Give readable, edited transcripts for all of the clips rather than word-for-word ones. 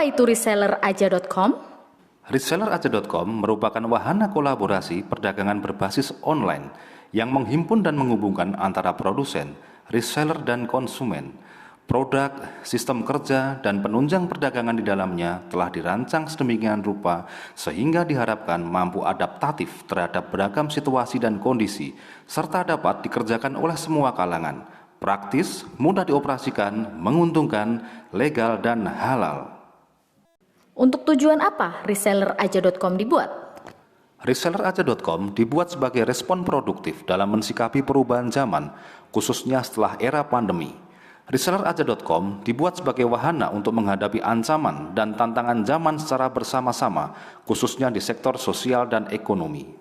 Apa itu reselleraja.com? Reselleraja.com merupakan wahana kolaborasi perdagangan berbasis online yang menghimpun dan menghubungkan antara produsen, reseller dan konsumen. Produk, sistem kerja, dan penunjang perdagangan di dalamnya telah dirancang sedemikian rupa sehingga diharapkan mampu adaptatif terhadap beragam situasi dan kondisi, serta dapat dikerjakan oleh semua kalangan, praktis, mudah dioperasikan, menguntungkan, legal, dan halal. Untuk tujuan apa reselleraja.com dibuat? Reselleraja.com dibuat sebagai respon produktif dalam mensikapi perubahan zaman, khususnya setelah era pandemi. Reselleraja.com dibuat sebagai wahana untuk menghadapi ancaman dan tantangan zaman secara bersama-sama, khususnya di sektor sosial dan ekonomi.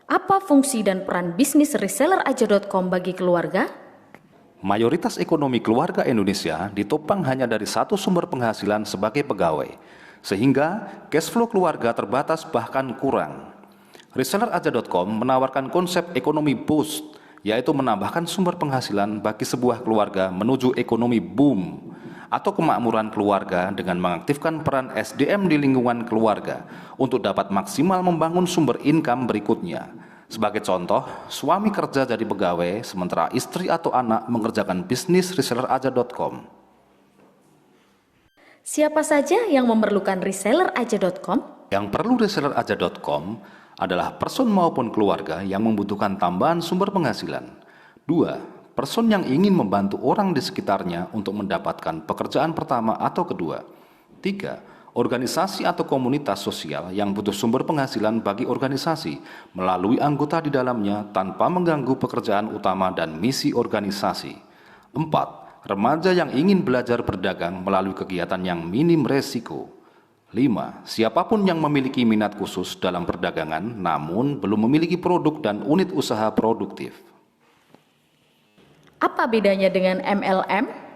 Apa fungsi dan peran bisnis reselleraja.com bagi keluarga? Mayoritas ekonomi keluarga Indonesia ditopang hanya dari satu sumber penghasilan sebagai pegawai, sehingga cash flow keluarga terbatas bahkan kurang. Reselleraja.com menawarkan konsep ekonomi boost, yaitu menambahkan sumber penghasilan bagi sebuah keluarga menuju ekonomi boom atau kemakmuran keluarga dengan mengaktifkan peran SDM di lingkungan keluarga untuk dapat maksimal membangun sumber income berikutnya. Sebagai contoh, suami kerja jadi pegawai sementara istri atau anak mengerjakan bisnis reselleraja.com. Siapa saja yang memerlukan reselleraja.com? Yang perlu reselleraja.com adalah person maupun keluarga yang membutuhkan tambahan sumber penghasilan. 2. Person yang ingin membantu orang di sekitarnya untuk mendapatkan pekerjaan pertama atau kedua. 3. Organisasi atau komunitas sosial yang butuh sumber penghasilan bagi organisasi melalui anggota di dalamnya tanpa mengganggu pekerjaan utama dan misi organisasi. 4. Remaja yang ingin belajar berdagang melalui kegiatan yang minim resiko. 5. Siapapun yang memiliki minat khusus dalam perdagangan namun belum memiliki produk dan unit usaha produktif. Apa bedanya dengan MLM?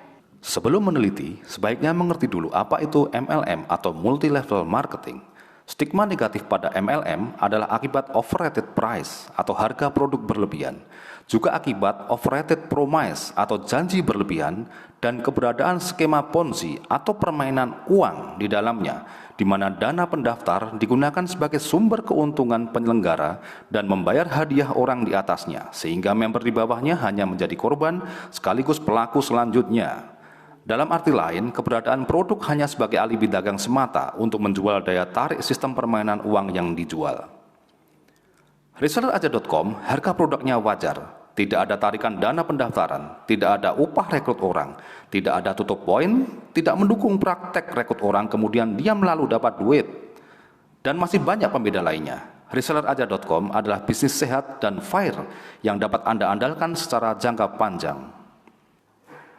Sebelum meneliti, sebaiknya mengerti dulu apa itu MLM atau multi-level marketing. Stigma negatif pada MLM adalah akibat overrated price atau harga produk berlebihan, juga akibat overrated promise atau janji berlebihan, dan keberadaan skema Ponzi atau permainan uang di dalamnya, di mana dana pendaftar digunakan sebagai sumber keuntungan penyelenggara dan membayar hadiah orang di atasnya, sehingga member di bawahnya hanya menjadi korban sekaligus pelaku selanjutnya. Dalam arti lain, keberadaan produk hanya sebagai alibi dagang semata untuk menjual daya tarik sistem permainan uang yang dijual. Reselleraja.com, harga produknya wajar, tidak ada tarikan dana pendaftaran, tidak ada upah rekrut orang, tidak ada tutup poin, tidak mendukung praktek rekrut orang kemudian diam lalu dapat duit, dan masih banyak pembeda lainnya. Reselleraja.com adalah bisnis sehat dan fair yang dapat Anda andalkan secara jangka panjang.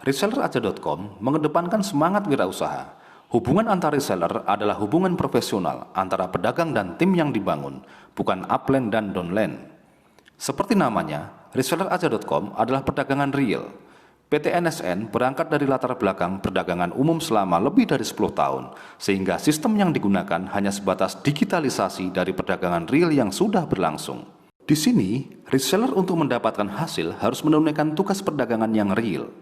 Reselleraja.com mengedepankan semangat wirausaha. Hubungan antar reseller adalah hubungan profesional antara pedagang dan tim yang dibangun, bukan upline dan downline. Seperti namanya, Reselleraja.com adalah perdagangan real. PT NSN berangkat dari latar belakang perdagangan umum selama lebih dari 10 tahun, sehingga sistem yang digunakan hanya sebatas digitalisasi dari perdagangan real yang sudah berlangsung. Di sini, reseller untuk mendapatkan hasil harus menunaikan tugas perdagangan yang real.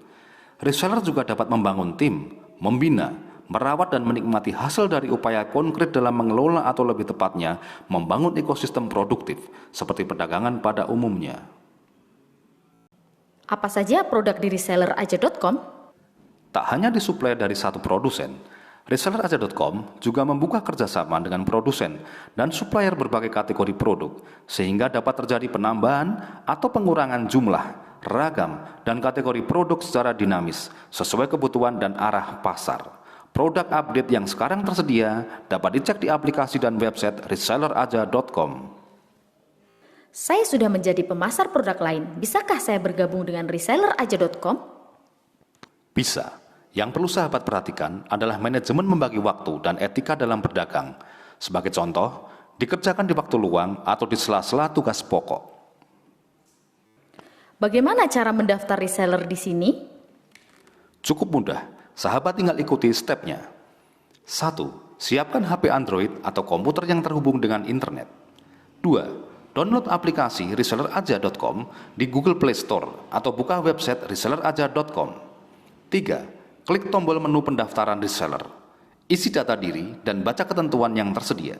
Reseller juga dapat membangun tim, membina, merawat dan menikmati hasil dari upaya konkret dalam mengelola atau lebih tepatnya membangun ekosistem produktif seperti perdagangan pada umumnya. Apa saja produk di reselleraja.com? Tak hanya disuplai dari satu produsen, Reselleraja.com juga membuka kerjasama dengan produsen dan supplier berbagai kategori produk sehingga dapat terjadi penambahan atau pengurangan jumlah, ragam, dan kategori produk secara dinamis sesuai kebutuhan dan arah pasar. Produk update yang sekarang tersedia dapat dicek di aplikasi dan website reselleraja.com. Saya sudah menjadi pemasar produk lain. Bisakah saya bergabung dengan reselleraja.com? Bisa. Yang perlu sahabat perhatikan adalah manajemen membagi waktu dan etika dalam berdagang. Sebagai contoh, dikerjakan di waktu luang atau di sela-sela tugas pokok. Bagaimana cara mendaftar reseller di sini? Cukup mudah, sahabat tinggal ikuti stepnya. 1. Siapkan HP Android atau komputer yang terhubung dengan internet. 2. Download aplikasi reselleraja.com di Google Play Store atau buka website reselleraja.com. 3. Klik tombol menu pendaftaran reseller. Isi data diri dan baca ketentuan yang tersedia.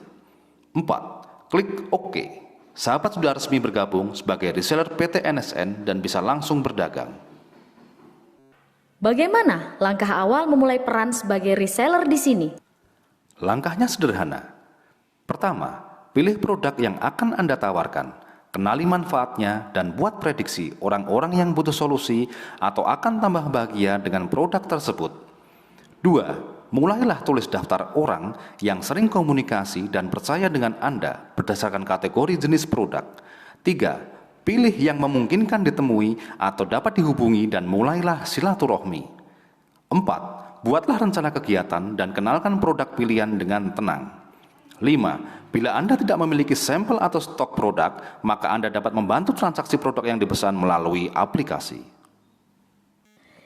4. Klik OK. Sahabat sudah resmi bergabung sebagai reseller PT NSN dan bisa langsung berdagang. Bagaimana langkah awal memulai peran sebagai reseller di sini? Langkahnya sederhana. Pertama, pilih produk yang akan Anda tawarkan, kenali manfaatnya, dan buat prediksi orang-orang yang butuh solusi atau akan tambah bahagia dengan produk tersebut. 2. Mulailah tulis daftar orang yang sering komunikasi dan percaya dengan Anda berdasarkan kategori jenis produk. 3. Pilih yang memungkinkan ditemui atau dapat dihubungi dan mulailah silaturahmi. 4. Buatlah rencana kegiatan dan kenalkan produk pilihan dengan tenang. 5. Bila Anda tidak memiliki sampel atau stok produk, maka Anda dapat membantu transaksi produk yang dipesan melalui aplikasi.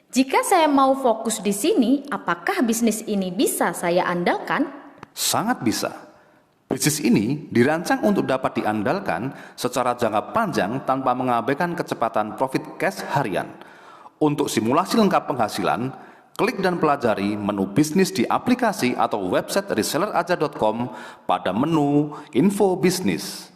Jika saya mau fokus di sini, apakah bisnis ini bisa saya andalkan? Sangat bisa. Bisnis ini dirancang untuk dapat diandalkan secara jangka panjang tanpa mengabaikan kecepatan profit cash harian. Untuk simulasi lengkap penghasilan, klik dan pelajari menu bisnis di aplikasi atau website reselleraja.com pada menu info bisnis.